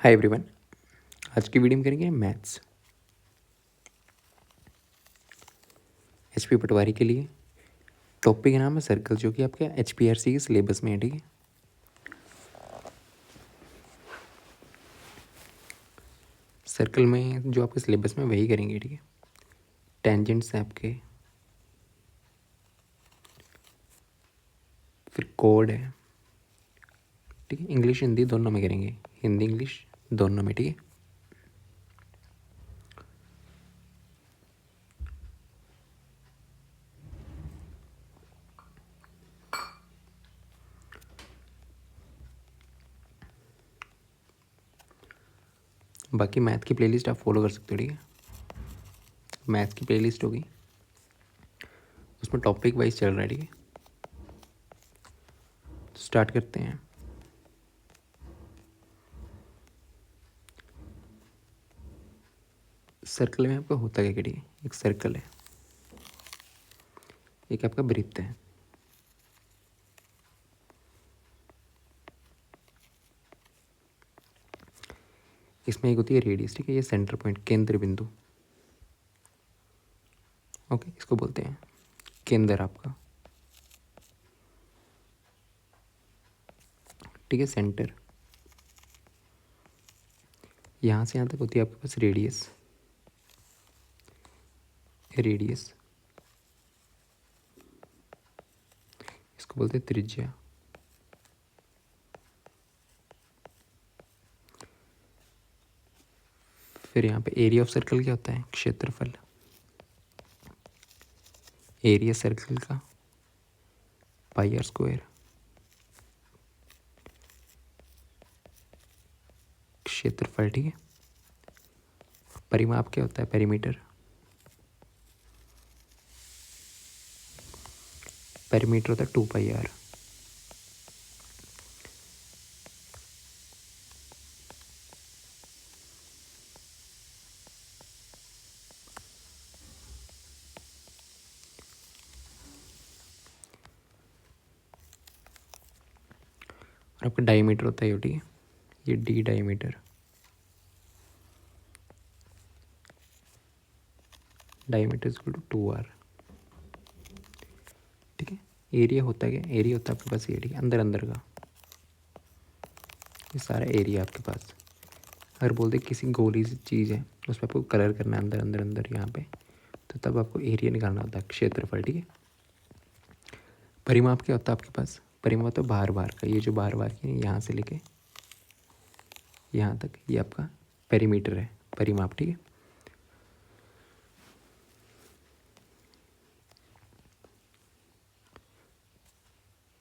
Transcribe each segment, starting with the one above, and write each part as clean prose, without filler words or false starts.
Hi everyone. आज की video में करेंगे मैथ्स एचपी पटवारी के लिए। टॉपिक का नाम है सर्कल, जो कि आपके एचपीआरसी के सिलेबस में है। ठीक है, सर्कल में जो आपके सिलेबस में वही करेंगे। ठीक है, टेंजेंट्स हैं आपके, फिर कोड है। ठीक है, इंग्लिश हिंदी दोनों में करेंगे, हिंदी इंग्लिश दोनों में। ठीक है, बाकी मैथ की प्लेलिस्ट आप फॉलो कर सकते हो। ठीक है, मैथ की प्लेलिस्ट होगी, उसमें टॉपिक वाइज चल रहा है। ठीक है, तो स्टार्ट करते हैं। सर्कल में आपका होता क्या? ठीक है, एक सर्कल है, एक आपका वृत्त है। इसमें एक होती है रेडियस। ठीक है, ये सेंटर पॉइंट, केंद्र बिंदु। ओके, इसको बोलते हैं केंद्र आपका। ठीक है, सेंटर। यहाँ से यहाँ तक होती है आपके पास रेडियस। रेडियस इसको बोलते हैं त्रिज्या। फिर यहाँ पे एरिया ऑफ सर्कल क्या होता है? क्षेत्रफल। एरिया सर्कल का पाई आर स्क्वायर। क्षेत्रफल। ठीक है, परिमाप क्या होता है? पेरीमीटर। पेरीमीटर होता है 2 पाई आर। और आपका डायमीटर होता है ये। ठीक है, ये D diameter. Diameter is equal to 2 r. ठीक है, एरिया होता है क्या? एरिया होता है आपके पास ये। ठीक है, अंदर अंदर का ये सारा एरिया आपके पास। अगर बोलते किसी गोली सी चीज़ है, उस पर आपको कलर करना है अंदर अंदर अंदर यहाँ पे, तो तब आपको एरिया निकालना होता है, क्षेत्रफल। ठीक है, परिमाप क्या होता है आपके पास? परिमाप तो बार बार का, ये जो बार बार की यहाँ से लेके यहाँ तक, ये आपका पेरीमीटर है, परिमाप। ठीक है,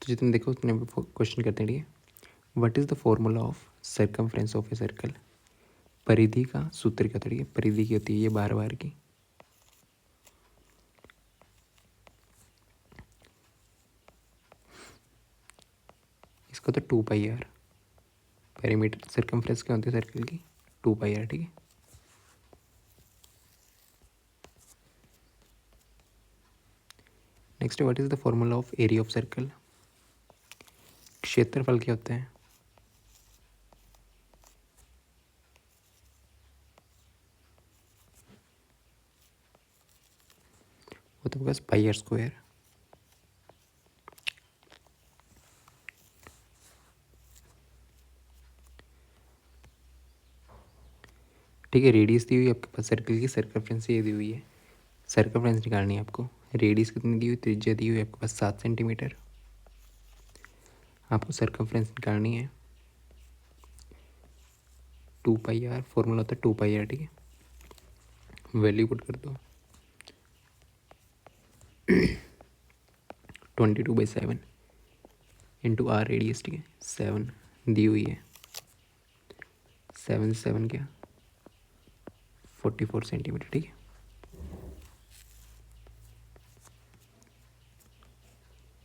तो जितने देखो उतने क्वेश्चन करते हैं। ठीक है, what is the formula of circumference of a circle? परिधि का सूत्र क्या होता है? ठीक है, परिधि की होती है ये बार बार की। इसका तो 2 पाई आर। पेरीमीटर सर्कमफ्रेंस क्या होती है सर्कल की? 2 पाई आर। ठीक है, next, what is the formula of area of circle? क्षेत्रफल क्या होता है? वो तो बस पाई आर स्क्वायर। ठीक है, रेडियस दी हुई है आपके पास सर्कल की, सर्कमफ्रेंस ये दी हुई है। सर्कमफ्रेंस निकालनी है आपको। रेडियस कितनी दी हुई? त्रिज्या दी हुई है आपके पास 7 सेंटीमीटर। आपको सर्कमफ्रेंस निकालनी है 2 पाई आर। फॉर्मूला होता है 2 पाई आर। ठीक है, वैल्यू पुट कर दो 22/7 इंटू आर रेडियस। ठीक है, 7 दी हुई है। 7 क्या? 44 सेंटीमीटर। ठीक है,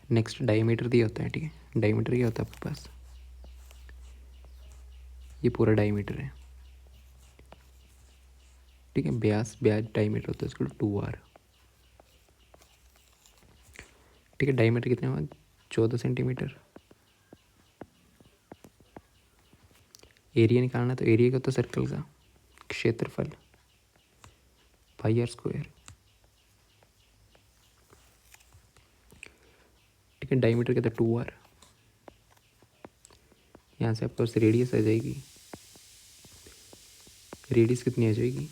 नेक्स्ट डायमीटर दिया होता है। ठीक है, डायमीटर क्या होता है आपके पास? ये पूरा डायमीटर है। ठीक है, ब्यास डायमीटर होता है, इसको 2 आर। ठीक है, डायमीटर कितने हुआ? 14 सेंटीमीटर। एरिया निकालना है तो एरिया का तो सर्कल का क्षेत्रफल पाई आर स्क्वायर। ठीक है, डायमीटर कहते हैं 2r। यहाँ से आपके पास रेडियस आ जाएगी, रेडियस कितनी आ जाएगी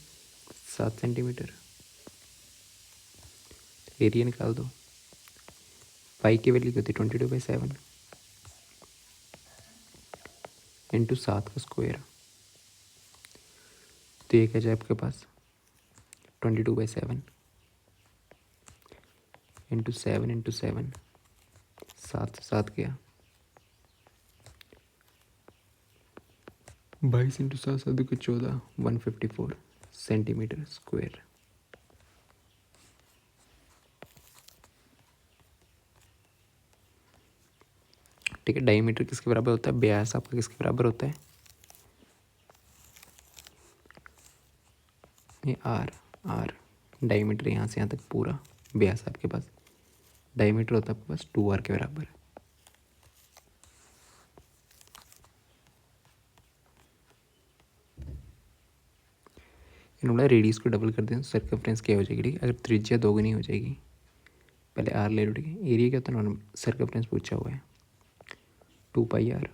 7 सेंटीमीटर। एरिया निकाल दो, पाई की वैल्यू होती है 22/7 इंटू 7 का स्क्वायर। तो ये क्या जाए आपके पास 22/7 इंटू 7 इंटू 7, 7 से 7 गया 22 इंटू 7 7 को 14, 154 सेंटीमीटर स्क्वायर। ठीक है, डायमीटर किसके बराबर होता है, व्यास आपका किसके बराबर होता है, ये आर। डायमीटर यहाँ से यहाँ तक पूरा व्यास आपके पास, डायमीटर होता है आपके पास 2r के बराबर। इन्होंने रेडियस को डबल कर दें, सर्कमफ्रेंस क्या हो जाएगी, ठीक है। अगर त्रिज्या दोगुनी हो जाएगी, पहले आर ले लो, ठीक है। एरिया क्या होता है नॉर्मल, सर्कमफ्रेंस पूछा हुआ है 2πr।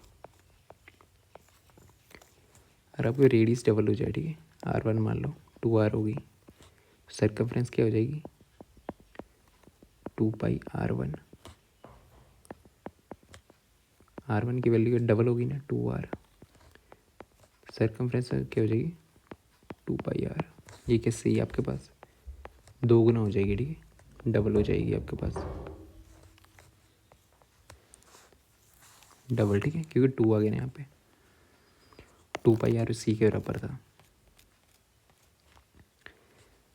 और आपको रेडियस डबल हो जाए, ठीक है, r1 मान लो 2r होगी, सर्कमफ्रेंस क्या हो जाएगी 2πr1। r1 की वैल्यू डबल होगी ना 2r, सर्कमफ्रेंस क्या हो जाएगी 2πr। ये क्या सही है आपके पास, दो गुना हो जाएगी, ठीक है, डबल हो जाएगी आपके पास डबल, ठीक है, क्योंकि 2 आ गया ना यहाँ पे, 2πr सी के बराबर था।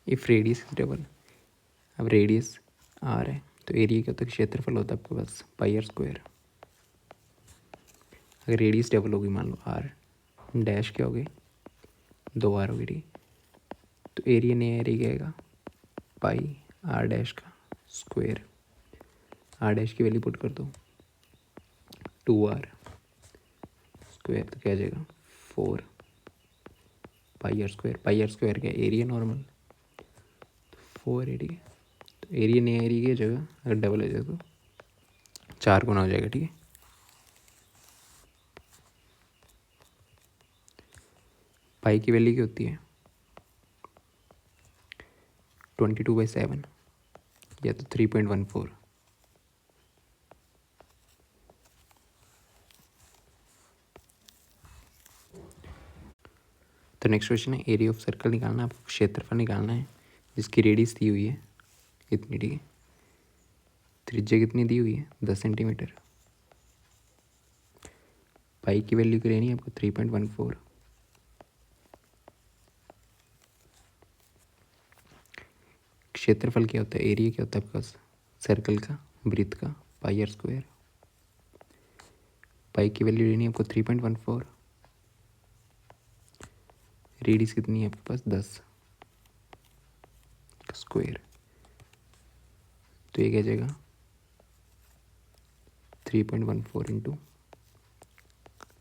इफ रेडियस इज डबल, अब रेडियस आर है तो एरिया क्या होता है, क्षेत्रफल होता है आपके पास पाई आर स्क्वायर। अगर रेडियस डबल होगी, मान लो आर डैश क्या हो गई 2r होगी, ठीक, तो एरिया नया एरिया आएगा पाई आर डैश का स्क्वायर। आर डैश की वैल्यू पुट कर दो 2r स्क्वायर, तो क्या आ जाएगा 4 pi are square. Pi are square क्या एरिया नॉर्मल, 4 एरिया, तो एरिया नया एरिया की जगह अगर डबल हो जाए तो 4 गुना हो जाएगा, ठीक है। पाई की वैल्यू क्या होती है 22/7 या तो 3.14। तो नेक्स्ट क्वेश्चन है, एरिया ऑफ सर्कल निकालना है, आपको क्षेत्रफल निकालना है जिसकी रेडियस दी हुई है इतनी, ठीक है, त्रिज्या कितनी दी हुई है 10 सेंटीमीटर। पाई की वैल्यू की लेनी है आपको 3.14। क्षेत्रफल क्या होता है, एरिया क्या होता है आपके पास सर्कल का, वृत्त का, पाई आर स्क्वायर। पाई की वैल्यू लेनी है आपको 3.14, रेडियस कितनी है आपके पास 10 का स्क्वायर, तो ये क्या जाएगा 3.14 इंटू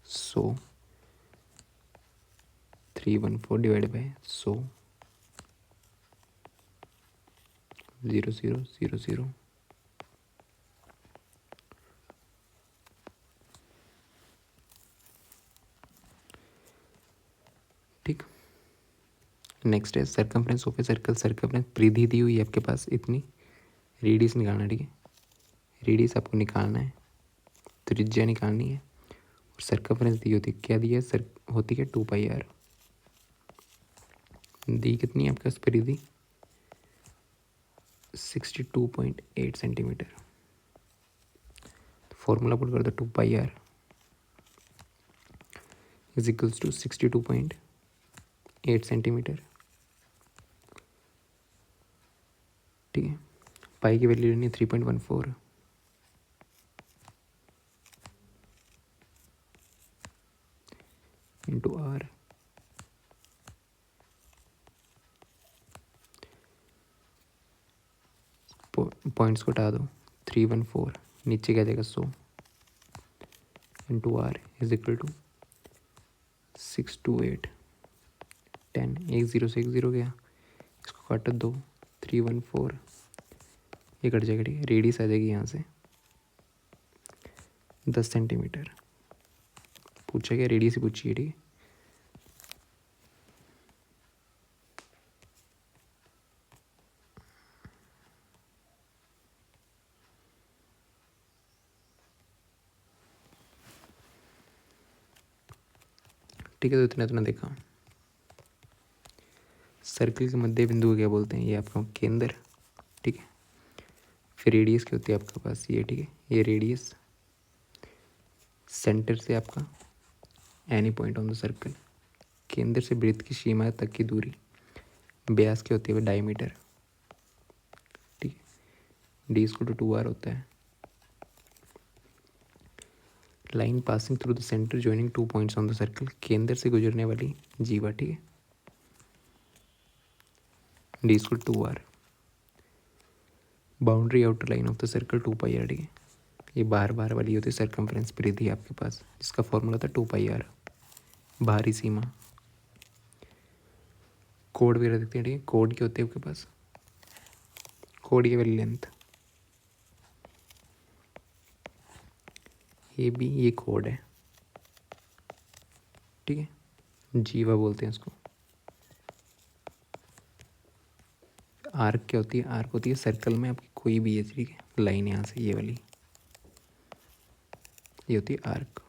100, 314 डिवाइड बाई 100, 0.000। ठीक, नेक्स्ट है circumference of a circle. Circumference परिधि दी हुई है आपके पास इतनी, रेडियस निकालना, ठीक है, रेडियस आपको निकालना है, त्रिज्या निकालनी है, और सर्कमफ्रेंस दी होती है, क्या दी है सर होती है 2πr। दी कितनी है आपके पास परिधि 62.8 सेंटीमीटर। फॉर्मूला पुट कर दो 2πr is equals to 62.8 centimetre, ठीक है। पाई की वैल्यू लेनी है 3.14 इंटू आर, पॉइंट्स को हटा दो 314, नीचे क्या जाएगा 100 into r is equal to 628 10, एक ज़ीरो से एक ज़ीरो गया, इसको काटो 2, 314, ये कट जाएगा ठीक है। रेडियस आ जाएगी यहाँ से 10 सेंटीमीटर। पूछा क्या, रेडियस ही पूछिए ठीक है। ठीक है, तो इतना इतना देखा। सर्किल के मध्य बिंदु को क्या बोलते हैं, ये आपका केंद्र ठीक है। फिर रेडियस क्या होती है आपके पास, ये ठीक है, ये रेडियस सेंटर से आपका any point on the circle, केंद्र से वृत्त की सीमा तक की दूरी, व्यास क्या होती है डायमीटर ठीक है। डी इसको टू आर होता है। Line passing through the centre joining 2 points on the circle, केंद्र से गुजरने वाली जीवा ठीक है। डी इसको 2r। Boundary outer line of the circle 2πr ठीक है। ये बाहर बाहर वाली होती है सर्कमफ्रेंस परिधि आपके पास, जिसका फॉर्मूला था 2πr, बाहरी सीमा। कोड वगैरह देखते हैं ठीक है। कोड क्या होते हैं आपके पास, कोड की वाली लेंथ, ये भी ये कोड है ठीक है। जीवा बोलते हैं इसको। आर्क क्या होती है, आर्क होती है सर्कल में आपकी कोई भी है ठीक है लाइन, यहाँ से ये वाली, ये होती है आर्क।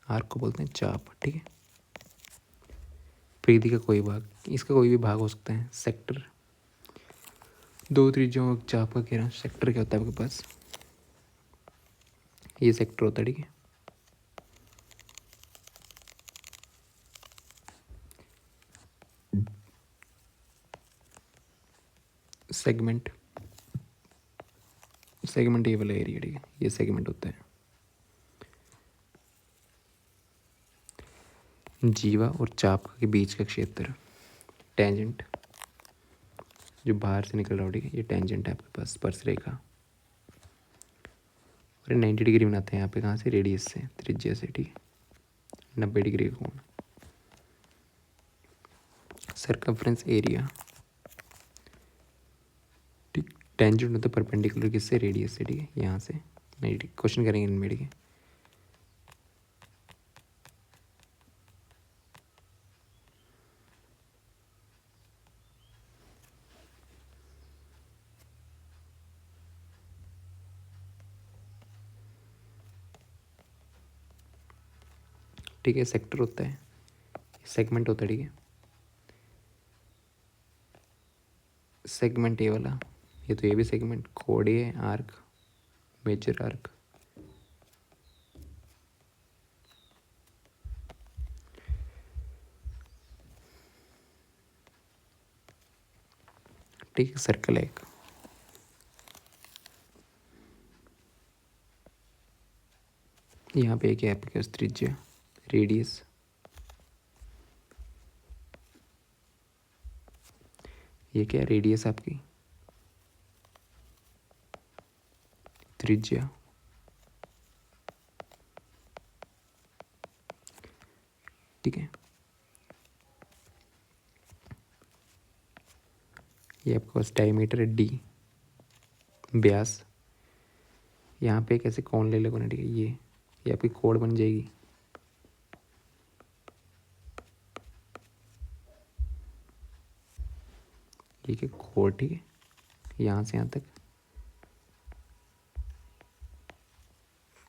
आर्क को बोलते हैं चाप ठीक है। परिधि का कोई भाग, इसका कोई भी भाग हो सकता है। सेक्टर, दो त्रिज्याओं चाप का घेरा, सेक्टर क्या होता है आपके पास, ये सेक्टर होता है ठीक है। सेगमेंट, सेगमेंट ये वाला एरिया ठीक है, ये सेगमेंट होता है। जीवा और चाप के बीच का क्षेत्र, टेंजेंट, जो बाहर से निकल रहा हो ठीक है, ये टेंजेंट है आपके पास, स्पर्श रेखा। और 90 डिग्री बनाते हैं यहाँ पे, कहाँ से, रेडियस से, त्रिज्या से ठीक है। 90 डिग्री का कोण। सर्कमफ्रेंस एरिया ठीक, टेंजेंट होता है परपेंडिकुलर किससे, रेडियस से ठीक है, यहाँ से। नहीं क्वेश्चन करेंगे इनमें ठीक है। ठीक है, सेक्टर होता है, सेगमेंट होता है ठीक है। सेगमेंट ये वाला, ये तो ये भी सेगमेंट, कोड ये है, आर्क, मेजर आर्क। ठीक है, सर्कल है एक, यहाँ पे क्या है आपके पास, त्रिज्या, रेडियस, ये क्या है, रेडियस आपकी, त्रिज्या, ठीक है। ये आपके पास डायमीटर है डी, व्यास, यहाँ पे कैसे कौन ले लेगा ना ठीक है, ये आपकी कोड बन जाएगी। ये क्या कोड ठीक है, यहाँ से यहाँ तक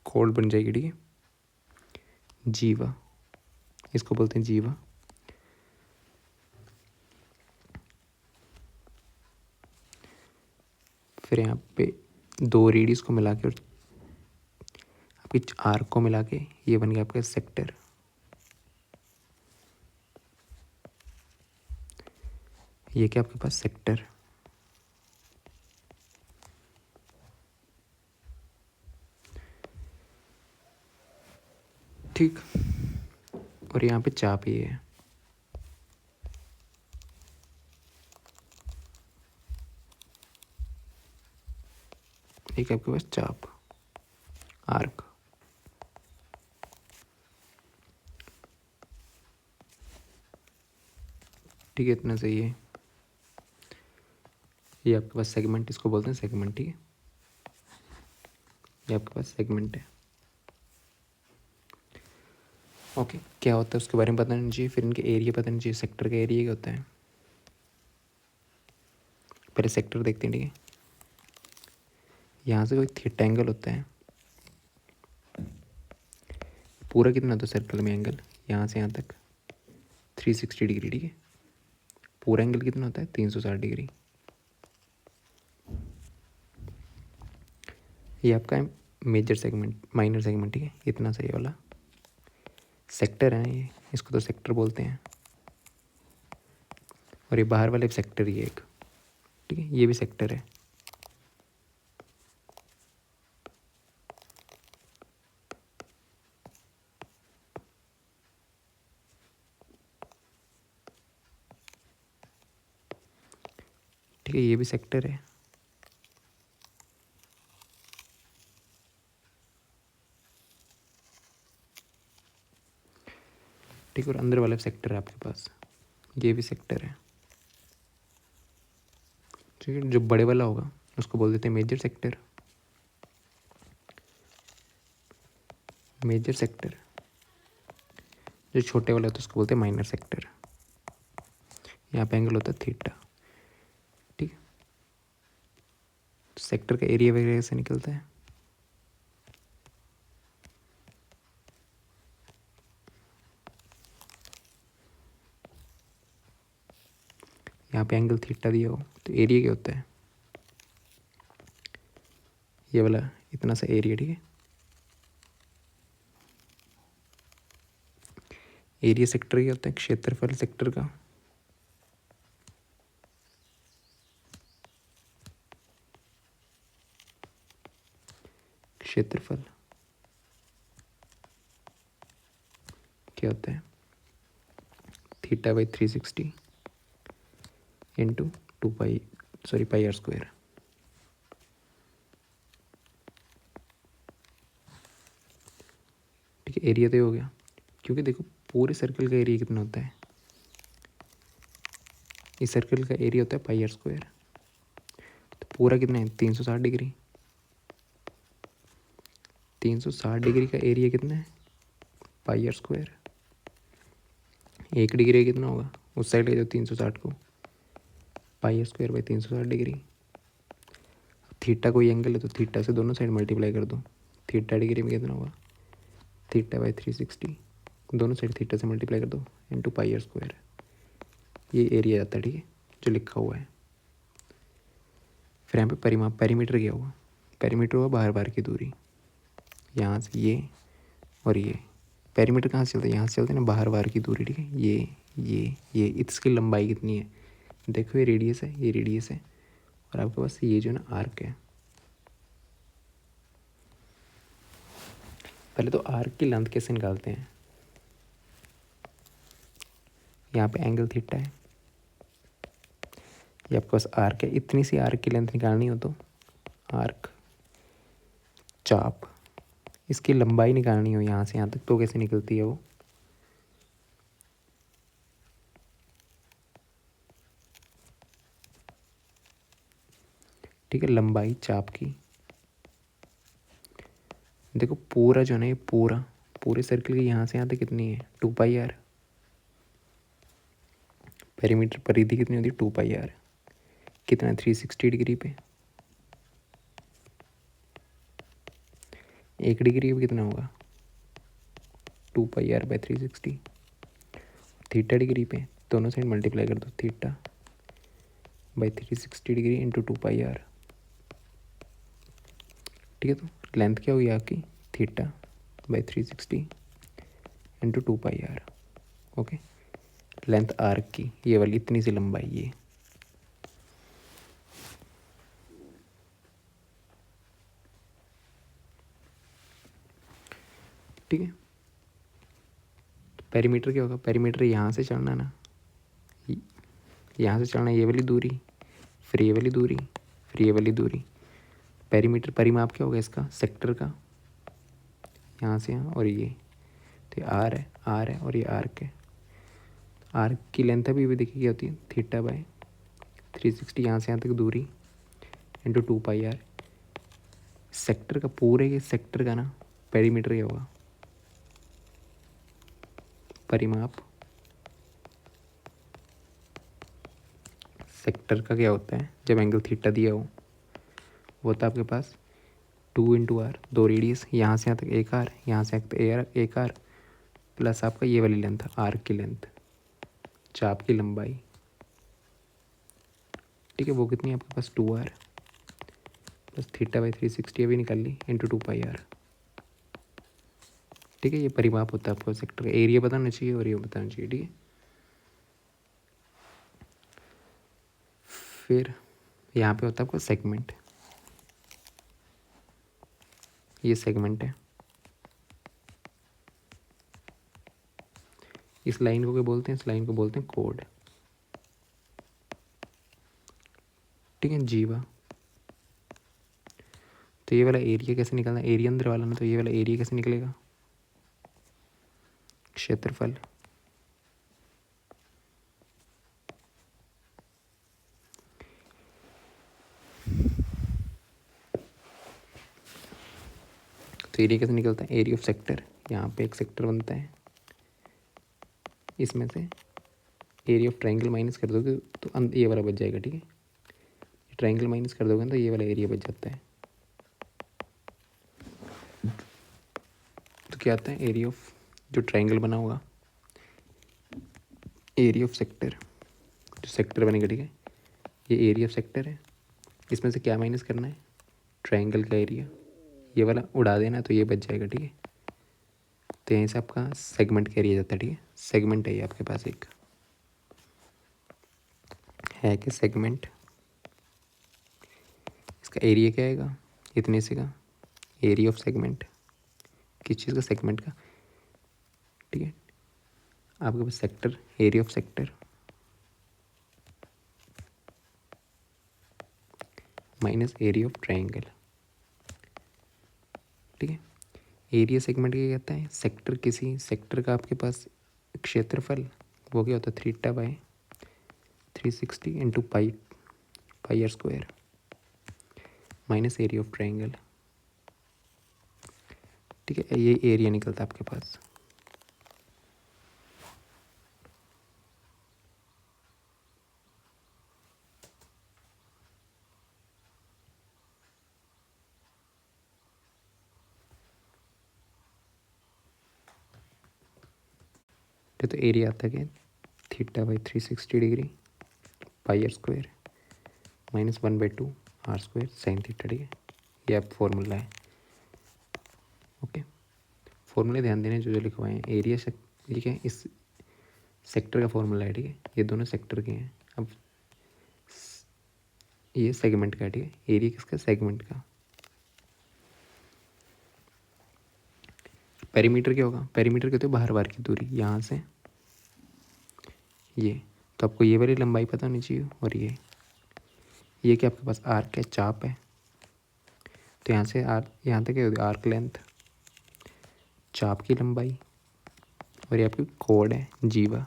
कोड बन जाएगी ठीक है। जीवा, इसको बोलते हैं जीवा। फिर यहाँ पे दो रेडियस को मिला के और आपकी आर्क को मिला के ये बन गया आपका सेक्टर। ये क्या आपके पास, सेक्टर। ठीक, और यहाँ पे चाप ये है, एक आपके पास चाप, आर्क। ठीक है, इतना सही है। ये आपके पास सेगमेंट, इसको बोलते हैं सेगमेंट। ठीक है, ये आपके पास सेगमेंट है। ओके, क्या होता है उसके बारे में पता नहीं चाहिए, फिर इनके एरिया पता नहीं चाहिए। सेक्टर का एरिया क्या होता है, पहले सेक्टर देखते हैं। ठीक है, यहाँ से कोई थीटा एंगल होता है, पूरा कितना होता है सर्कल में एंगल, यहाँ से यहाँ तक 360 डिग्री। ठीक है, पूरा एंगल कितना होता है 360 डिग्री। ये आपका है मेजर सेगमेंट, माइनर सेगमेंट। ठीक है, इतना सही वाला सेक्टर है ना ये, इसको तो सेक्टर बोलते हैं। और ये बाहर वाले सेक्टर ही है एक। ठीक है, ये भी सेक्टर है। ठीक है, ये भी सेक्टर है। ठीक है, और अंदर वाला सेक्टर है आपके पास, ये भी सेक्टर है। ठीक है, जो बड़े वाला होगा उसको बोल देते हैं मेजर सेक्टर। मेजर सेक्टर, जो छोटे वाला होता है उसको बोलते हैं माइनर सेक्टर। यहाँ पे एंगल होता है थीटा। ठीक है, सेक्टर का एरिया वगैरह से निकलता है। यहाँ पे एंगल थीटा दिया हो तो एरिया क्या होता है, ये वाला इतना सा एरिया। ठीक है, एरिया सेक्टर क्या होता है, क्षेत्रफल सेक्टर का। क्षेत्रफल क्या होता है, theta by 360 into 2 pi are square. ठीक है, एरिया तो ये हो गया, क्योंकि देखो पूरे सर्कल का एरिया कितना होता है, इस सर्कल का एरिया होता है पाई आर स्क्वायर। तो पूरा कितना है 360 डिग्री। 360 डिग्री का एरिया कितना है पाई आर स्क्वायर। 1 डिग्री कितना होगा, उस साइड ले जाओ 360 को, pi are square by 360 degree. Theta कोई एंगल है तो थीटा से दोनों साइड मल्टीप्लाई कर दो, थीटा डिग्री में कितना होगा, थीटा बाई 360, दोनों साइड थीटा से मल्टीप्लाई कर दो इंटू पाई आर स्क्वायर। ये एरिया आता है। ठीक है, जो लिखा हुआ है। फिर यहाँ पे परिमाप, पेरीमीटर क्या होगा, पेरीमीटर होगा बाहर बाहर की दूरी, यहाँ से ये और ये। पेरीमीटर कहाँ से चलता है, यहाँ से चलते हैं ना बाहर बाहर की दूरी। ठीक है, ये इसकी लंबाई कितनी है, देखो ये रेडियस है, ये रेडियस है, और आपके पास ये जो ना आर्क है। पहले तो आर्क की लेंथ कैसे निकालते हैं, यहाँ पे एंगल थीटा है, ये आपके पास आर्क है। इतनी सी आर्क की लेंथ निकालनी हो तो आर्क, चाप, इसकी लंबाई निकालनी हो यहाँ से यहाँ तक तो कैसे निकलती है वो, ठीक है, लंबाई चाप की। देखो पूरा जो है ना, ये पूरे सर्कल की यहाँ से यहाँ तक कितनी है 2 पाई आर। पेरीमीटर परिधि कितनी होती है 2 पाई आर, कितना 360 डिग्री पे। 1 डिग्री पे कितना होगा 2 pi r by 360। Theta degree पे दोनों साइड मल्टीप्लाई कर दो, theta by 360 degree into 2 pi r. ठीक है, तो लेंथ क्या हुई आपकी, theta by 360 into 2 pi r. Okay, length arc की ये वाली इतनी सी लंबाई ये। ठीक है, तो पेरीमीटर क्या होगा, पेरीमीटर यहाँ से चलना ना, यहाँ से चलना ये वाली दूरी, फिर ये वाली दूरी, फिर ये वाली दूरी। पेरीमीटर परिमाप क्या होगा इसका, सेक्टर का, यहाँ से यहाँ और ये। तो ये आर है और ये आर्क है। आर्क की लेंथ अभी भी देखिए क्या होती है, थीटा बाय 360 यहाँ से यहाँ तक दूरी इंटू 2 पाई आर। सेक्टर का पूरे के सेक्टर का ना पेरीमीटर क्या होगा, परिमाप। सेक्टर का क्या होता है जब एंगल थीटा दिया हो, वो होता है आपके पास 2 × r, 2 रेडियस, यहाँ से यहाँ तक एक आर, यहाँ से एक आर, प्लस आपका ये वाली लेंथ आर्क की लेंथ, चाप की लंबाई, ठीक है। वो कितनी है आपके पास 2r प्लस थीटा बाई 360 अभी निकाल ली इंटू 2 पाई आर, ठीक है। ये परिमाप होता है आपको सेक्टर का। एरिया बताना चाहिए और ये बताना चाहिए, ठीक है। फिर यहाँ पे होता है आपको सेगमेंट, ये सेगमेंट है। इस लाइन को क्या बोलते हैं, इस लाइन को बोलते हैं कोड, ठीक है, जीवा। तो ये वाला एरिया कैसे निकालना, एरिया अंदर वाला ना, तो ये वाला एरिया कैसे निकलेगा, क्षेत्रफल तो एरिया कैसे निकलता है, एरिया ऑफ सेक्टर, यहाँ पे एक सेक्टर बनता है, इसमें से एरिया ऑफ ट्रायंगल माइनस कर दोगे तो ये वाला बच जाएगा, ठीक है। ट्रायंगल माइनस कर दोगे तो ये वाला एरिया बच जाता है। तो क्या आता है, एरिया ऑफ जो ट्रायंगल बना होगा, एरिया ऑफ सेक्टर, जो सेक्टर बनेगा, ठीक है, ये एरिया ऑफ सेक्टर है। इसमें से क्या माइनस करना है, ट्रायंगल का एरिया, ये वाला उड़ा देना तो ये बच जाएगा, ठीक है। तो यहीं से आपका सेगमेंट का एरिया जाता है, ठीक है। सेगमेंट है ये आपके पास एक है कि सेगमेंट, इसका एरिया क्या आएगा, इतने से का एरिया ऑफ सेगमेंट, किस चीज़ का, सेगमेंट का, ठीक है। आपके पास sector, area of sector minus area of triangle, ठीक है। एरिया सेगमेंट क्या कहता है, सेक्टर, किसी सेक्टर का आपके पास क्षेत्रफल, वो क्या होता है, theta by 360 into pi r² minus area of triangle, ठीक है। ये एरिया निकलता है आपके पास। तो एरिया आता है theta by 360 degree pi r² minus 1/2 r² sine theta, ठीक है। ये आप फॉर्मूला है, ओके। फॉर्मूले ध्यान देने जो जो लिखवाए हैं, एरिया ठीक है, इस सेक्टर का फॉर्मूला है, ठीक है। ये दोनों सेक्टर के हैं। अब ये सेगमेंट का, ठीक है, एरिया किसका, सेगमेंट का। पेरीमीटर क्या होगा, पेरीमीटर कहते हो बाहर बार की दूरी, यहाँ से ये, तो आपको ये वाली लंबाई पता होनी चाहिए, और ये क्या आपके पास आर्क है, चाप है, तो यहाँ से यहाँ तक क्या होती है, आर्क लेंथ, चाप की लंबाई, और ये आपकी कोड है, जीवा।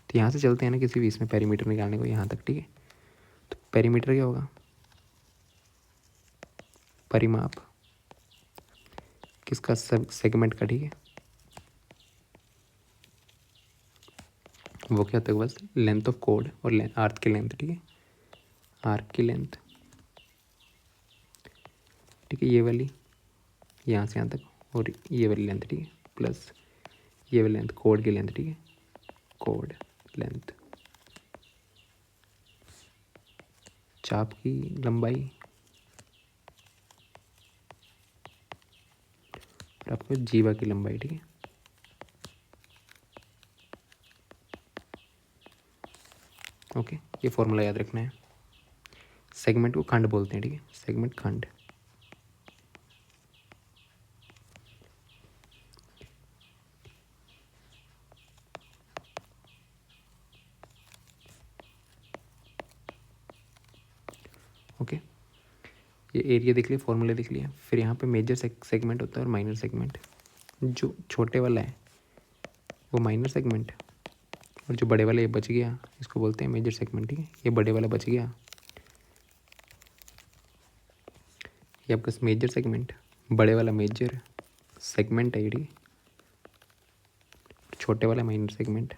तो यहाँ से चलते हैं ना किसी भी इसमें पेरीमीटर निकालने को, यहाँ तक, ठीक है। तो पेरीमीटर क्या होगा, परिमाप किसका, सेगमेंट का, ठीक है। वो क्या होता है बस लेंथ ऑफ कोड और आर्क की लेंथ, ठीक है, आर्क की लेंथ, ठीक है, ये वाली यहाँ से यहाँ तक, और ये वाली लेंथ, ठीक है, प्लस ये वाली लेंथ कोड की लेंथ, ठीक है, कोड लेंथ, चाप की लंबाई, और आपको जीवा की लंबाई, ठीक है। ओके, ये फॉर्मूला याद रखना है। सेगमेंट को खंड बोलते हैं, ठीक है, सेगमेंट खंड। ओके, ये एरिया देख लिया, फॉर्मूला देख लिया। फिर यहाँ पे मेजर सेगमेंट होता है और माइनर सेगमेंट। जो छोटे वाला है वो माइनर सेगमेंट, और जो बड़े वाला ये बच गया इसको बोलते हैं मेजर सेगमेंट। ठीक है, ये बड़े वाला बच गया, ये आपका मेजर सेगमेंट, बड़े वाला मेजर सेगमेंट है, ठीक है, छोटे वाला माइनर सेगमेंट।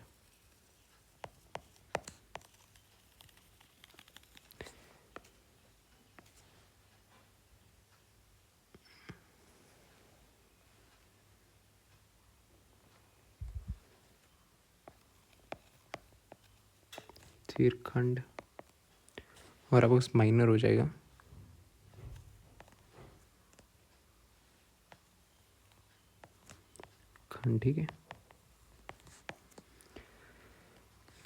फिर खंड और अब उस माइनर हो जाएगा खंड। ठीक है,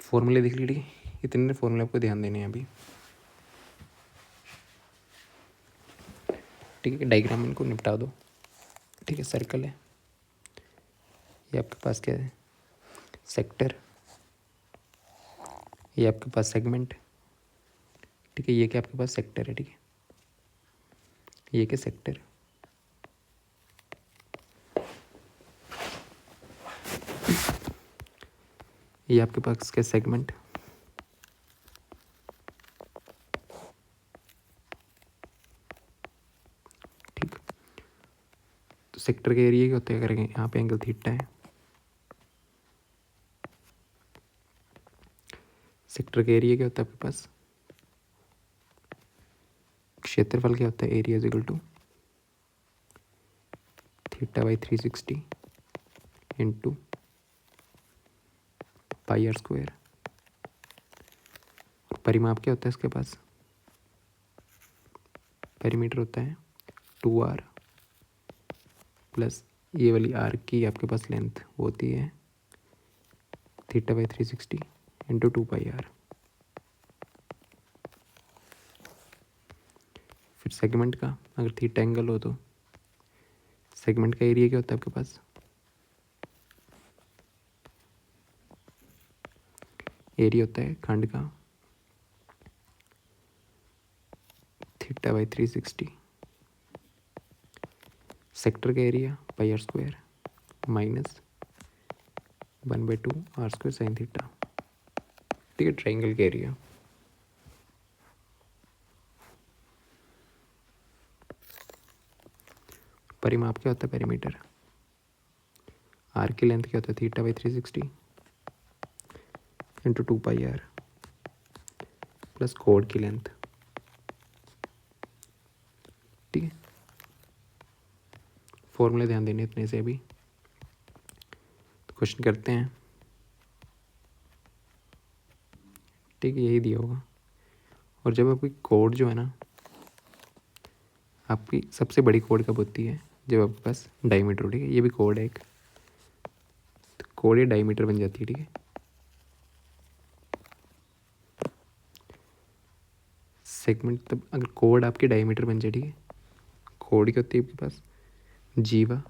फॉर्मूले देख लीजिए, इतने फॉर्मूले आपको ध्यान देने हैं अभी। ठीक है, डायग्राम इनको निपटा दो। ठीक है, सर्कल है, ये आपके पास क्या है, सेक्टर, ये आपके पास सेगमेंट। ठीक है, ये क्या आपके पास सेक्टर है। ठीक है, ये क्या सेक्टर, ये आपके पास क्या सेगमेंट। ठीक, तो सेक्टर के एरिया क्या होता है, करेंगे यहाँ पे एंगल थीटा है। सेक्टर का एरिया क्या होता है आपके पास, क्षेत्रफल क्या होता है, area is equal to theta by 360 into pi are square. परिमाप क्या होता है इसके पास, पेरीमीटर होता है 2r प्लस ये वाली आर की आपके पास लेंथ होती है theta by 360 into 2 pi r. फिर सेगमेंट का अगर थीटा एंगल हो तो सेगमेंट का एरिया क्या होता है आपके पास, एरिया होता है खंड का थीटा बाई 360, सेक्टर का area pi are square minus 1/2 r² sine theta. ठीक है, ट्राइंगल का एरिया। परिमाप क्या होता है, पेरीमीटर, आर की लेंथ क्या होता है theta by 360 into 2 pi r plus कोड की लेंथ। ठीक है, फॉर्मूले ध्यान देने इतने से अभी। तो क्वेश्चन करते हैं। ठीक है, यही दिया होगा। और जब आपकी कोड जो है ना, आपकी सबसे बड़ी कोड कब होती है, जब आपके पास डायमीटर हो। ठीक है, ये भी कोड है एक, तो कोड या डायमीटर बन जाती है। ठीक है, सेगमेंट तब अगर कोड आपकी डायमीटर बन जाए। ठीक है, कोड क्या होती है आपके पास, जीवा,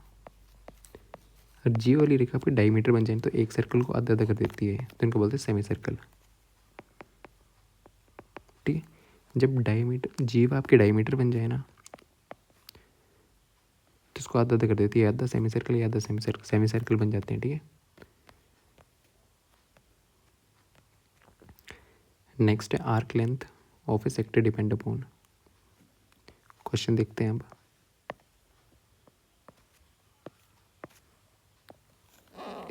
और जी वाली रेखा आपकी डायमीटर बन जाए तो एक सर्कल को आधा आधा कर देती है, तो इनको बोलते हैं सेमी सर्कल। ठीक है, जब डायमीटर जीवा आपके डायमीटर बन जाए ना, तो इसको आधा आधा कर देती है, आधा सेमी सर्कल या आधा सेमी सर्कल बन जाते हैं। ठीक है, नेक्स्ट है arc length of A sector depend upon. Question देखते हैं अब।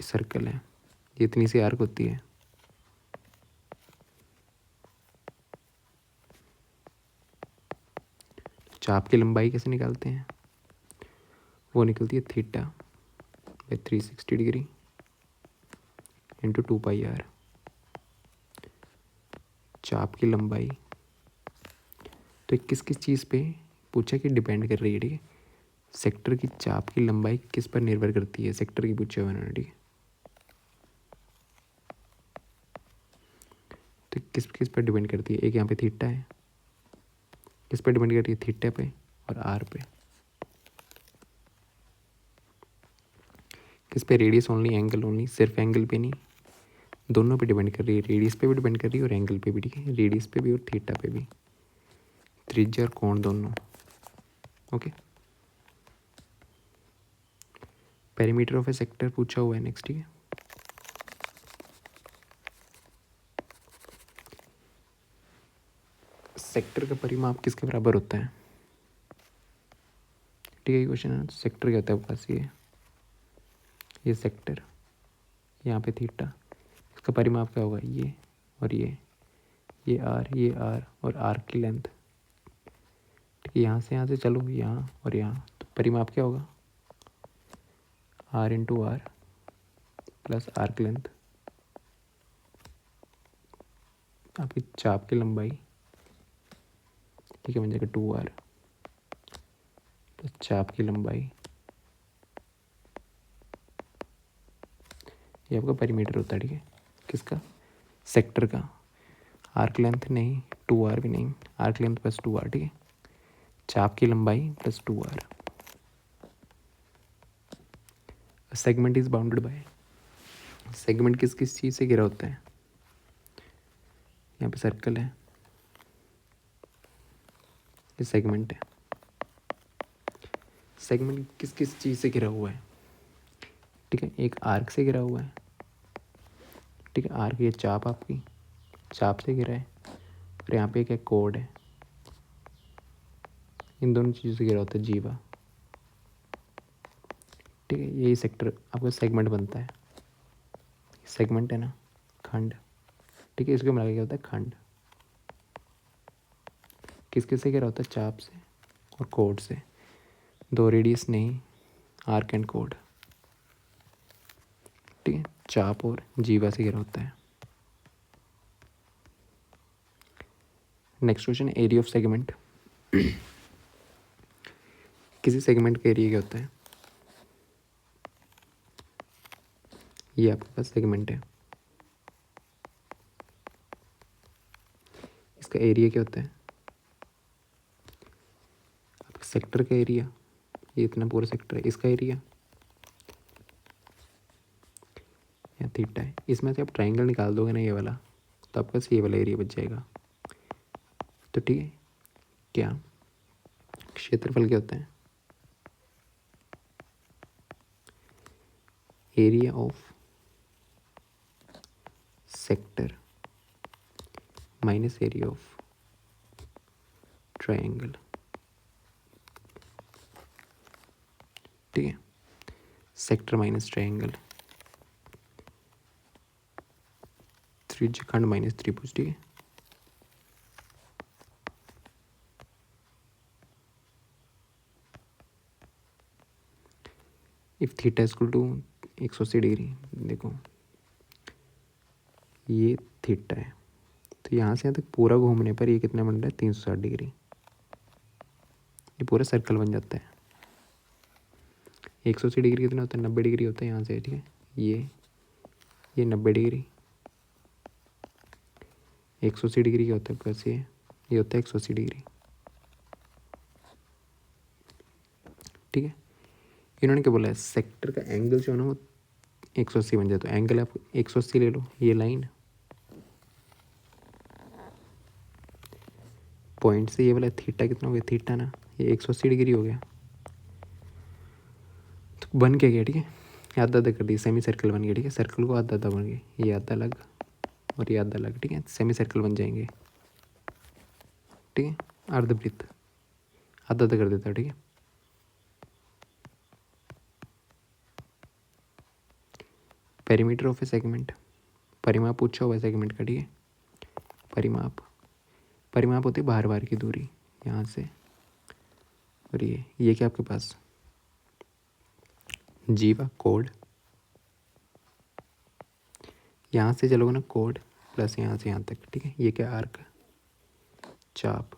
सर्कल है, ये इतनी सी आर्क होती है, चाप की लंबाई कैसे निकालते हैं, वो निकलती है theta by 360 degree into 2 pi r. चाप की लंबाई तो किस किस चीज़ पे पूछा कि डिपेंड कर रही है। ठीक है, सेक्टर की चाप की लंबाई किस पर निर्भर करती है, सेक्टर की पूछा हुआ है। ठीक है, तो किस किस पर डिपेंड करती है, एक यहाँ पे थीटा है, किस पर डिपेंड करती है, थीटा पे और आर पे। किस पे, रेडियस ओनली, एंगल ओनली, सिर्फ एंगल पे नहीं, दोनों पे डिपेंड कर रही है, रेडियस पे भी डिपेंड कर रही है और एंगल पे भी। ठीक है, रेडियस पे भी और थीटा पे भी, त्रिज्या और कोण दोनों। Okay, perimeter of A sector पूछा हुआ है नेक्स्ट। ठीक है, सेक्टर का परिमाप किसके बराबर होता है? ठीक है, ये क्वेश्चन है। सेक्टर क्या होता है आपके पास? ये सेक्टर, यहाँ पे थीटा, इसका परिमाप क्या होगा? ये और ये आर और आर्क की लेंथ। ठीक है, यहाँ से चलो यहाँ और यहाँ, तो परिमाप क्या होगा? R into r plus arc length, आपकी चाप की लंबाई। ठीक है, बन जाएगा 2r प्लस चाप की लंबाई। ये आपका परिमीटर होता है। ठीक है, किसका? सेक्टर का। आर्क लेंथ नहीं, 2r भी नहीं, आर्क लेंथ प्लस 2r। ठीक है, चाप की लंबाई plus 2r। Segment is bounded by, segment किस किस चीज़ से घिरा होता है? यहाँ पे सर्कल है, ये सेगमेंट है। सेगमेंट किस किस चीज़ से घिरा हुआ है? ठीक है, एक आर्क से घिरा हुआ है। ठीक है, आर्क ये चाप, आपकी चाप से घिरा है, और यहाँ पे एक कोड है। इन दोनों चीज़ों से घिरा होता है जीवा। ठीक है, यही सेक्टर आपका सेगमेंट बनता है। सेगमेंट है ना, खंड। ठीक है, इसको मिला के क्या होता है? खंड। किस किस से घिरा होता है? चाप से और कोड से। दो रेडियस नहीं, आर्क एंड कोड। ठीक है, चाप और जीवा से घिरा होता है। Next question, area of segment. किसी सेगमेंट का एरिया क्या होता है? ये आपके पास सेगमेंट है, इसका एरिया क्या होता है? आपके सेक्टर का एरिया, ये इतना पूरा सेक्टर है, इसका एरिया या थीटा है। इसमें से आप ट्राइंगल निकाल दोगे ना, ये वाला, तो आपके पास ये वाला एरिया बच जाएगा। तो ठीक है, क्या क्षेत्रफल क्या होता है? Area of sector minus area of triangle. ठीक है, सेक्टर माइनस ट्रायंगल, त्रिज्यखंड माइनस त्रिभुज। ठीक है, if theta equal to 180 degree, देखो ये थीटा है, तो यहाँ से यहाँ तक पूरा घूमने पर ये कितना बन रहा है? 360 डिग्री। ये पूरा सर्कल बन जाता है। 180 डिग्री कितना होता है? 90 डिग्री होता है यहाँ से। ठीक है, ये 90 डिग्री। 180 डिग्री क्या होता है प्लस ये होता है 180 डिग्री। ठीक है, इन्होंने क्या बोला है? सेक्टर का एंगल जो है ना वो 180 बन जाए, तो एंगल आप 180 ले लो। ये लाइन पॉइंट से ये वाला थीटा कितना हो गया? थीटा ना, ये 180 डिग्री हो गया। तो बन क्या गया? ठीक है, आधा आधा कर दिया, सेमी सर्कल बन गया। ठीक है, सर्कल को आधा आधा बन गया, ये आधा अलग और ये आधा अलग। ठीक है, सेमी सर्कल बन जाएंगे। ठीक है, अर्धवृत्त आधा आधा कर देता है। ठीक है, पेरीमीटर ऑफ ए सेगमेंट, परिमाप पूछा हुआ है सेगमेंट का। ठीक है, परिमाप होती है बाहर बाहर की दूरी, यहाँ से और ये क्या आपके पास? जीवा कोड, यहाँ से चलोगे ना कोड प्लस यहाँ से यहाँ तक। ठीक है, ये क्या? आर्क, चाप,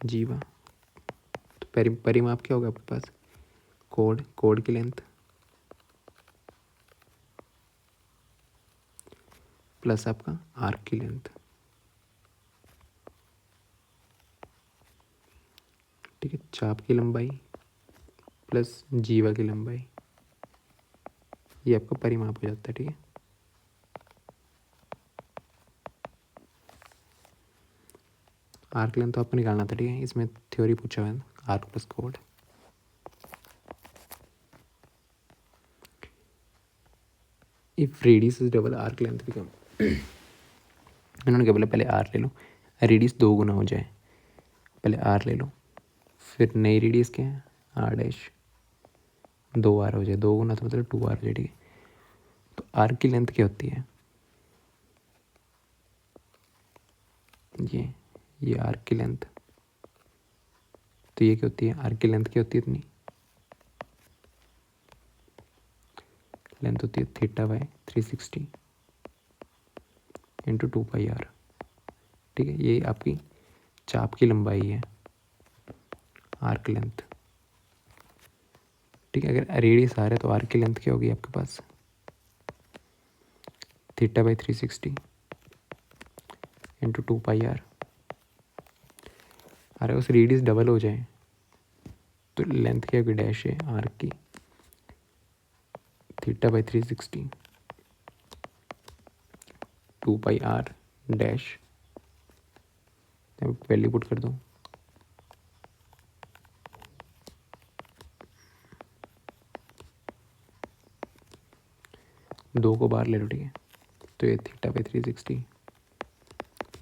जीवा। तो परिमाप क्या होगा आपके पास? कोड की लेंथ प्लस आपका आर्क की लेंथ। ठीक है, चाप की लंबाई प्लस जीवा की लंबाई, ये आपका परिमाप हो जाता है। ठीक है, आर्क लेंथ तो आपको निकालना था। ठीक है, इसमें थ्योरी पूछा हुआ है, arc plus code. If radius is double arc length become, इन्होंने क्या बोला, पहले आर ले लो, रेडियस 2 गुना हो जाए, पहले आर ले लो, फिर नई रेडियस क्या है आर डैश, 2 आर हो जाए, 2 गुना तो मतलब 2 आर हो जाए, ठीक है। तो आर की लेंथ क्या होती है, ये आर की लेंथ, तो ये क्या होती है, आर की लेंथ क्या होती है, इतनी लेंथ होती है θ/360 इंटू 2πr, ठीक है। ये आपकी चाप की लंबाई है, आर्क लेंथ, ठीक है। अगर रेडियस आर है तो आर्क की लेंथ क्या होगी आपके पास, θ/360 इंटू 2πr। अरे उस रेडियस डबल हो जाए तो लेंथ क्या होगी, डैश है आर्क की, θ/360 2πr डैश, वैल्यू पुट कर दो, दो को बाहर ले लो, ठीक है। तो ये θ/360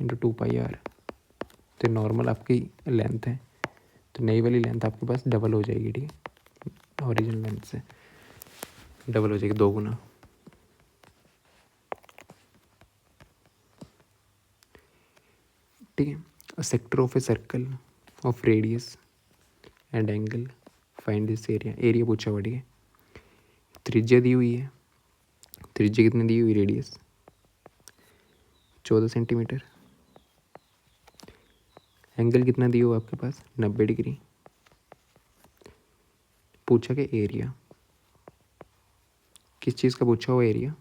इंटू 2πr, तो नॉर्मल आपकी लेंथ है, तो नई वाली लेंथ आपके पास डबल हो जाएगी, ठीक है, ओरिजिनल लेंथ से डबल हो जाएगी, 2 गुना। ठीक है। Sector of a circle of radius and angle, find this area, area पूछा हुआ, ठीक है। त्रिज्या दी हुई है, त्रिज्या कितनी दी हुई, रेडियस 14 सेंटीमीटर, एंगल कितना दिया हुआ आपके पास 90 डिग्री, पूछा कि एरिया, किस चीज़ का पूछा हुआ एरिया,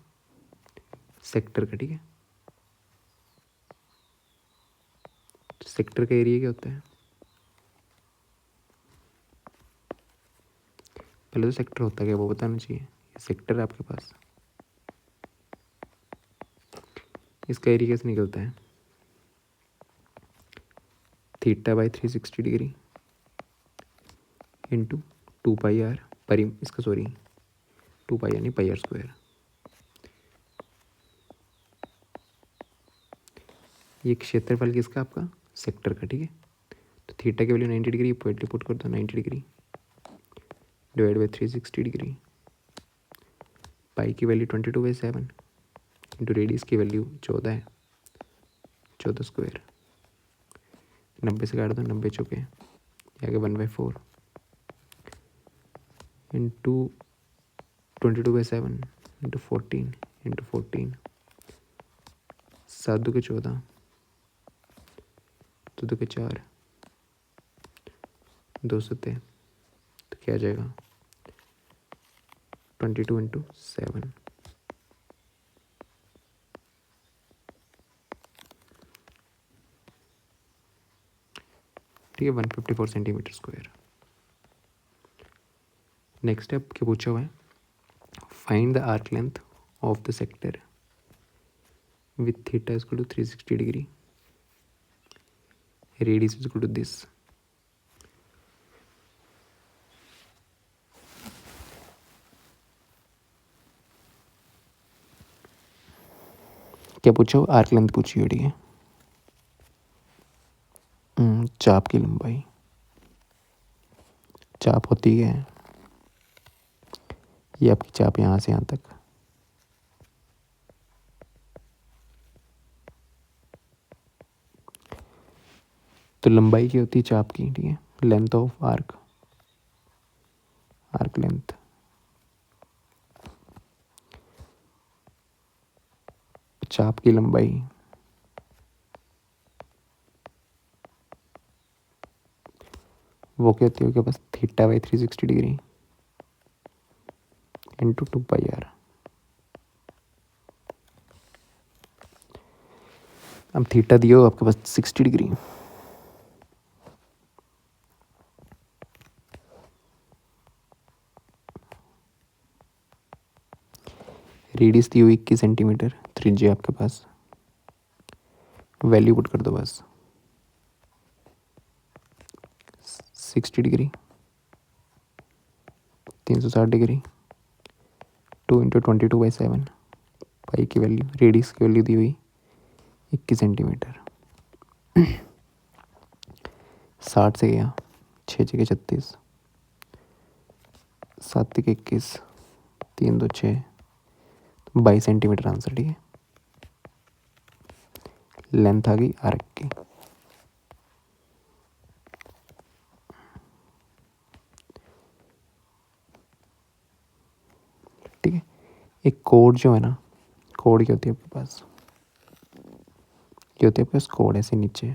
सेक्टर का, ठीक है। तो सेक्टर का एरिया क्या होता है, पहले तो सेक्टर होता क्या वो बताना चाहिए, सेक्टर है आपके पास, इसका एरिया कैसे निकलता है, θ/360 डिग्री इंटू 2πr, परि इसका सॉरी 2πr नहीं, πr स्क्वायर, ये क्षेत्रफल किसका, आपका सेक्टर का, ठीक है। तो थीटा की वैल्यू 90 डिग्री, वैल्यू पुट कर दो 90 डिग्री डिवाइड बाई 360 डिग्री, पाई की वैल्यू 22/7 इंटू रेडियस की वैल्यू 14 है, 14 स्क्वायर, 90 से काट दो, 90 चौके आगे 1/4 इंटू 22/7 इंटू 14 इंटू 14, 7 2 के 14, 2 2 के 4, 2 सत्ते, तो क्या आ जाएगा 22 इंटू 7, ठीक है, 154 सेंटीमीटर स्क्वायर। नेक्स्ट स्टेप क्या पूछा हुआ है, find the arc length of the sector with theta is equal to 360 degree, radius is equal to this. क्या पूछा हुआ, आर्क लेंथ पूछी हुई, ठीक है। चाप की लंबाई, चाप होती है ये आपकी चाप यहाँ से यहाँ तक, तो लंबाई क्या होती है चाप की, ठीक है, length of arc, arc length, चाप की लंबाई वो क्या होती है आपके पास, θ/360 डिग्री इंटू 2πr। अब थीटा दिया हो आपके पास 60 डिग्री, रेडियस दी हुई 21 सेंटीमीटर, त्रिज्या आपके पास, वैल्यू पुट कर दो बस, 60 डिग्री, 360 डिग्री, 2 इंटू 22/7, पाई की वैल्यू, रेडियस की वैल्यू दी हुई 21 सेंटीमीटर। 60 से गया, 6×6 = 36, 7×1 = 21, 3×2 = 6, 22 सेंटीमीटर आंसर। ठीक है, लेंथ आ गई आर्क की। ठीक है, एक कोड जो है ना, कोड क्या होती है आपके पास, ये होती है आपके पास कोड ऐसे नीचे।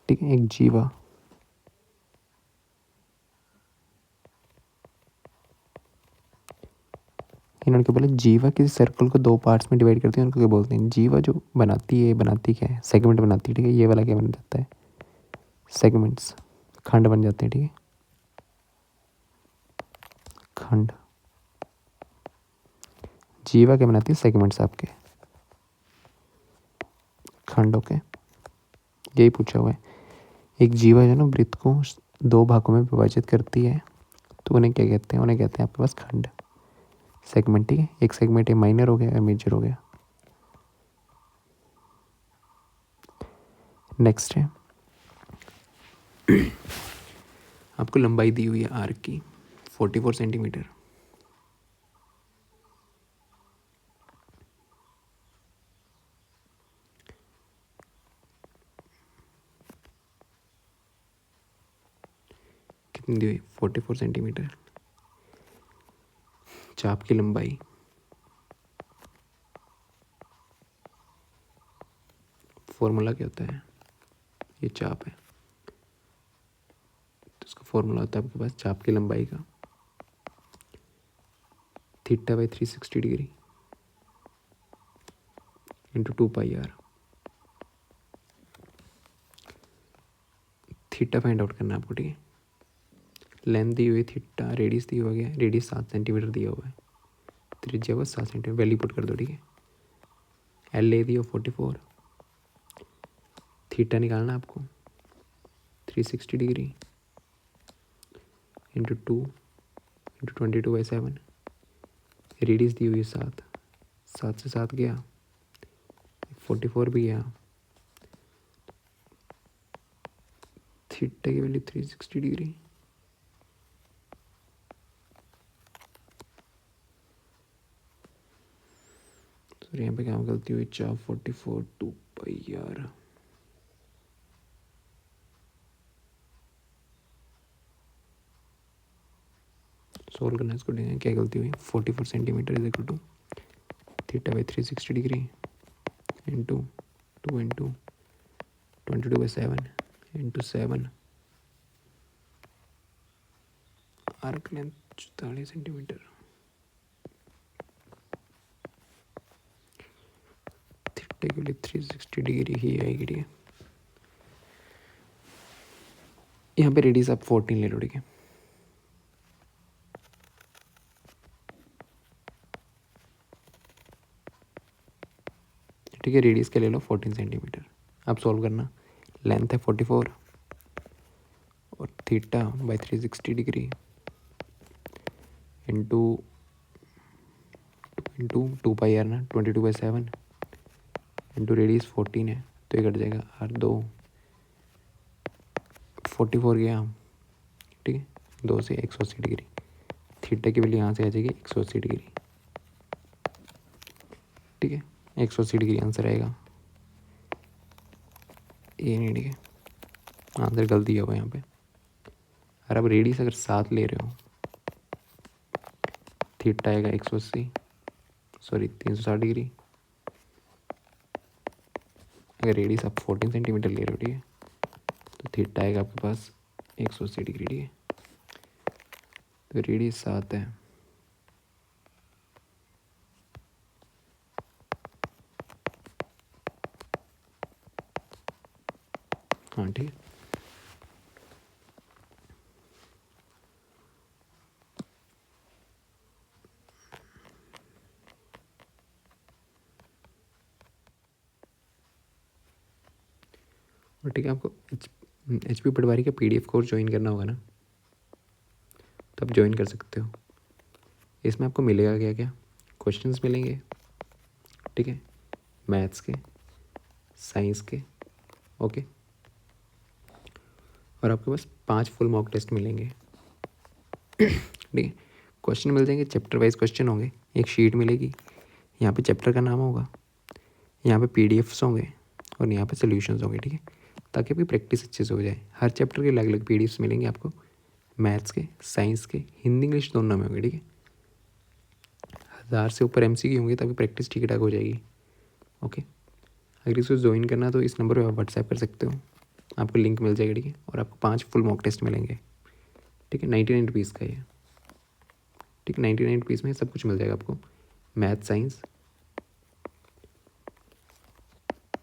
ठीक है, एक जीवा, इन्होंने क्या बोला, जीवा किसी सर्कल को 2 पार्ट्स में डिवाइड करती है, उनको क्या बोलते हैं, जीवा जो बनाती है, बनाती क्या है, सेगमेंट बनाती है। ठीक है, ये वाला क्या बन जाता है, सेगमेंट्स, खंड बन जाते हैं। ठीक है, खंड, जीवा क्या बनाती है, सेगमेंट्स आपके, खंड। ओके, यही पूछा हुआ है। एक जीवा जो है ना, वृत्त को 2 भागों में विभाजित करती है, तो उन्हें क्या कहते हैं, उन्हें कहते हैं आपके पास खंड, सेगमेंट। ठीक है, एक सेगमेंट ये माइनर हो गया और मेजर हो गया। नेक्स्ट है, आपको लंबाई दी हुई है आर्क की 44 सेंटीमीटर। कितनी दी हुई, 44 सेंटीमीटर। चाप की लंबाई, फॉर्मूला क्या होता है, ये चाप है तो इसका फॉर्मूला होता है आपके पास चाप की लंबाई का θ/360 into 2πr। Theta find out करना है आपको। ठीक है, लेंथ दी हुई थीटा, रेडियस दी हुआ गया, रेडियस 7 सेंटीमीटर दिया हुआ है, त्रिज्या बस 7 सेंटीमीटर, वैल्यू पुट कर दो। ठीक है, एल ले दियो 44, थीटा निकालना आपको 360 इंटू 2 इंटू 22/7, रेडियस दी हुई है 7, 7 से 7 गया, 44 भी गया, थीटा की वैल्यू 360। तो यहाँ पे क्या गलती हुई, चाप 44 2πr। सोल्व करना है इसको। देखें क्या गलती हुई, 44 centimetre is equal to θ/360 into 2 into 22/7 into 7, arc length 44 centimetre, theta के लिए 360 ही आएगी। ठीक है, यहाँ पे रेडियस आप 14 ले लो। ठीक है, ठीक है, रेडियस के ले लो 14 सेंटीमीटर। आप सॉल्व करना, लेंथ है 44 और θ/360 इंटू 2πr ना, 22/7 इंटू रेडियस 14 है, तो ये कट जाएगा आर 2, 44 गया। ठीक है, 2 से 180, थीटा की वैल्यू यहाँ से आ जाएगी 180। ठीक है, 180 आंसर आएगा, ये नहीं। ठीक है, आंसर गलत दिया हुआ है यहाँ पे। और अब रेडियस अगर 7 ले रहे हो, थीटा आएगा 180, सॉरी 360। अगर रेडियस आप 14 सेंटीमीटर ले रहे हो, ठीक है, तो थीटा आएगा आपके पास 180। ठीक है, तो रेडियस 7 है, हाँ ठीक है। और ठीक है, आपको HP पटवारी का PDF कोर्स ज्वाइन करना होगा ना, तो आप ज्वाइन कर सकते हो। इसमें आपको मिलेगा क्या क्या, क्वेश्चंस मिलेंगे, ठीक है, मैथ्स के, साइंस के। ओके, और आपके पास 5 फुल मॉक टेस्ट मिलेंगे। ठीक है, क्वेश्चन मिल जाएंगे, चैप्टर वाइज क्वेश्चन होंगे, एक शीट मिलेगी, यहाँ पे चैप्टर का नाम होगा, यहाँ पे पीडीएफ्स होंगे और यहाँ पे सॉल्यूशंस होंगे। ठीक है, ताकि आपकी प्रैक्टिस अच्छे से हो जाए। हर चैप्टर के अलग अलग पीडीएफ्स मिलेंगे आपको, मैथ्स के, साइंस के, हिंदी इंग्लिश दोनों में होंगे। ठीक है, 1000 से ऊपर एमसीक्यू होंगे तभी प्रैक्टिस ठीक ठाक हो जाएगी। ओके, अगर इसको ज्वाइन करना तो इस नंबर पर आप व्हाट्सएप कर सकते हो, आपको लिंक मिल जाएगा। ठीक है, और आपको 5 फुल मॉक टेस्ट मिलेंगे। ठीक है, 99 रुपीज़ का ये। ठीक है, 99 रुपीज़ में सब कुछ मिल जाएगा आपको, मैथ साइंस,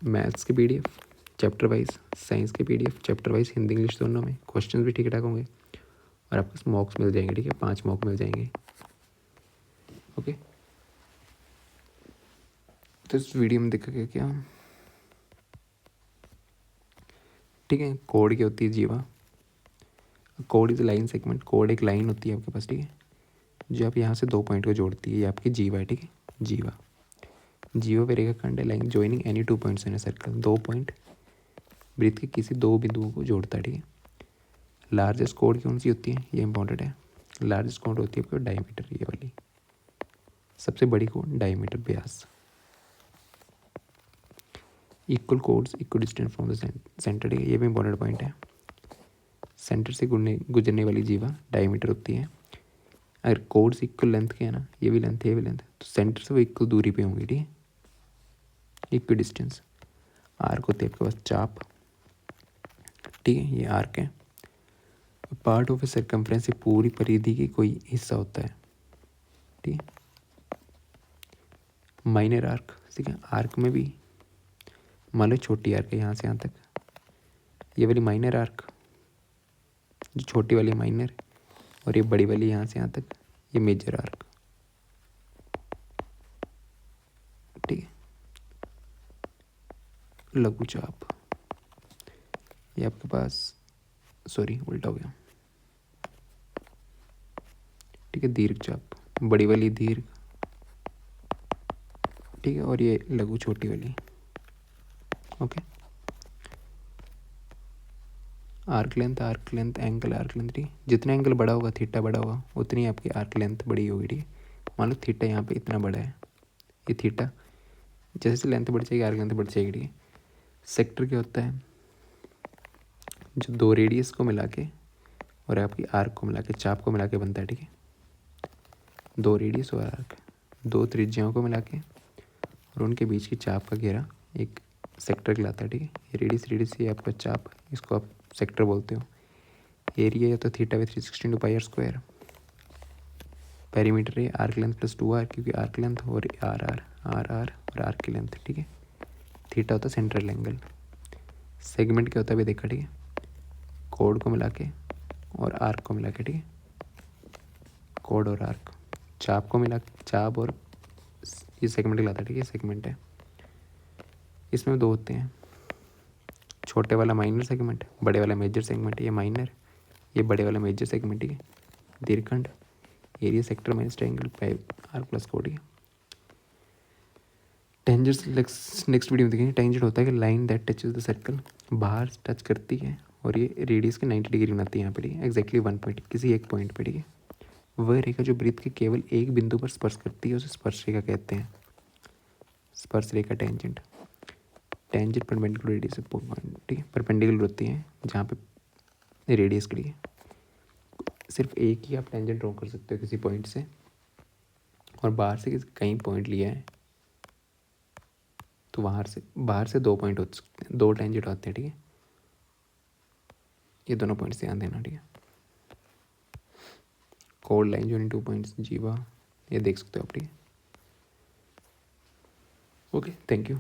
मैथ्स के पीडीएफ चैप्टर वाइज, साइंस के PDF chapter wise, Hindi English दोनों में, क्वेश्चन भी ठीक ठाक होंगे और आपको मॉक्स मिल जाएंगे। ठीक है, 5 मॉक मिल जाएंगे। ओके, तो इस वीडियो में देखा गया क्या, ठीक है, कोड क्या होती है, जीवा। Code is line segment, code एक लाइन होती है आपके पास। ठीक है, जो आप यहाँ से 2 पॉइंट को जोड़ती है, ये आपकी जीवा है। ठीक है, जीवा, जीवा पे रेखाखंड है, line joining any 2 points in a circle, 2 point वृत्त के किसी 2 बिंदुओं को जोड़ता है। ठीक है, लार्जेस्ट कोड कौन सी होती है, ये इंपॉर्टेंट है। लार्जेस्ट कोड होती है आपको डायमीटर, ये वाली सबसे बड़ी code, diameter Vyas. Equal codes equal distance from the centre, ठीक है, ये भी इंपॉर्टेंट पॉइंट है। सेंटर से गुजरने वाली जीवा डायमीटर होती है। अगर कोड्स इक्वल लेंथ के हैं ना, ये भी लेंथ ये भी लेंथ, तो सेंटर से वो इक्वल दूरी पे होंगी। ठीक है, इक्वल डिस्टेंस। आर्क होती है आपके पास चाप। ठीक है, ये आर्क है। पार्ट ऑफ ए सर्कमफ्रेंस, पूरी परिधि की कोई हिस्सा होता है। ठीक है, माइनर आर्क, ठीक है, आर्क में भी मान लो छोटी आर्क है यहाँ से यहाँ तक, ये वाली माइनर आर्क, जो छोटी वाली माइनर, और ये बड़ी वाली यहाँ से यहाँ तक, ये मेजर आर्क। ठीक है, लघु चाप, ये आपके पास, सॉरी उल्टा हो गया। ठीक है, दीर्घ चाप, बड़ी वाली दीर्घ। ठीक है, और ये लघु छोटी वाली। Okay, arc length angle arc length. ठीक है, जितना एंगल बड़ा होगा, थीटा बड़ा होगा, उतनी आपकी आर्क लेंथ बड़ी होगी। ठीक है, मान लो थीटा यहाँ पे इतना बड़ा है, ये थीटा, जैसे लेंथ बढ़ जाएगी आर्क लेंथ बढ़ जाएगी। ठीक है, सेक्टर क्या होता है, जो 2 रेडियस को मिला के और आपकी आर्क को मिला के, चाप को मिला के बनता है। ठीक है, 2 रेडियस और आर्क, 2 त्रिज्याओं को मिला के और उनके बीच की चाप का घेरा एक सेक्टर कहलाता है। ठीक है, ये रेडियस ये आपका चाप, इसको आप सेक्टर बोलते हो। एरिया या तो theta by 360 pi are square. Perimeter है आर्क लेंथ प्लस 2r, क्योंकि आर्क लेंथ और आर और आर्क की लेंथ। ठीक है, थीटा होता है सेंट्रल एंगल। सेगमेंट क्या होता है अभी देखा। ठीक है, कोड को मिला के और आर्क को मिला के। ठीक है, कोड और आर्क, चाप को मिला, चाप और ये सेगमेंट कहलाता है। ठीक है, सेगमेंट है, इसमें 2 होते हैं, छोटे वाला माइनर सेगमेंट, बड़े वाला मेजर सेगमेंट। ये माइनर, ये बड़े वाला मेजर सेगमेंट। ठीक है, दीर्घखंड, area sector minus triangle pi R plus कोड। ठीक है, टेंजेंट नेक्स्ट वीडियो में देखेंगे। टेंजेंट होता है कि line that touches the circle, बाहर टच करती है और ये रेडियस के 90 डिग्री बनाती है यहाँ पे। ठीक है, एक्जैक्टली 1 पॉइंट, किसी एक पॉइंट पे। ठीक है, वह रेखा जो वृत्त के केवल एक बिंदु पर स्पर्श करती है उसे स्पर्श रेखा कहते हैं। स्पर्श रेखा tangent, tangent perpendicular radius point. ठीक है, परपेंडिकुलर होती है जहाँ पे रेडियस के लिए सिर्फ एक ही आप टेंजेंट ड्रॉ कर सकते हो किसी पॉइंट से, और बाहर से कहीं पॉइंट लिया है तो बाहर से 2 पॉइंट हो सकते हैं, 2 टेंजेंट आते हैं। ठीक है, ये दोनों पॉइंट्स ध्यान देना। ठीक है, कोड लाइन जो 2 पॉइंट्स जीवा, ये देख सकते हो आप। ठीक है, ओके, थैंक यू।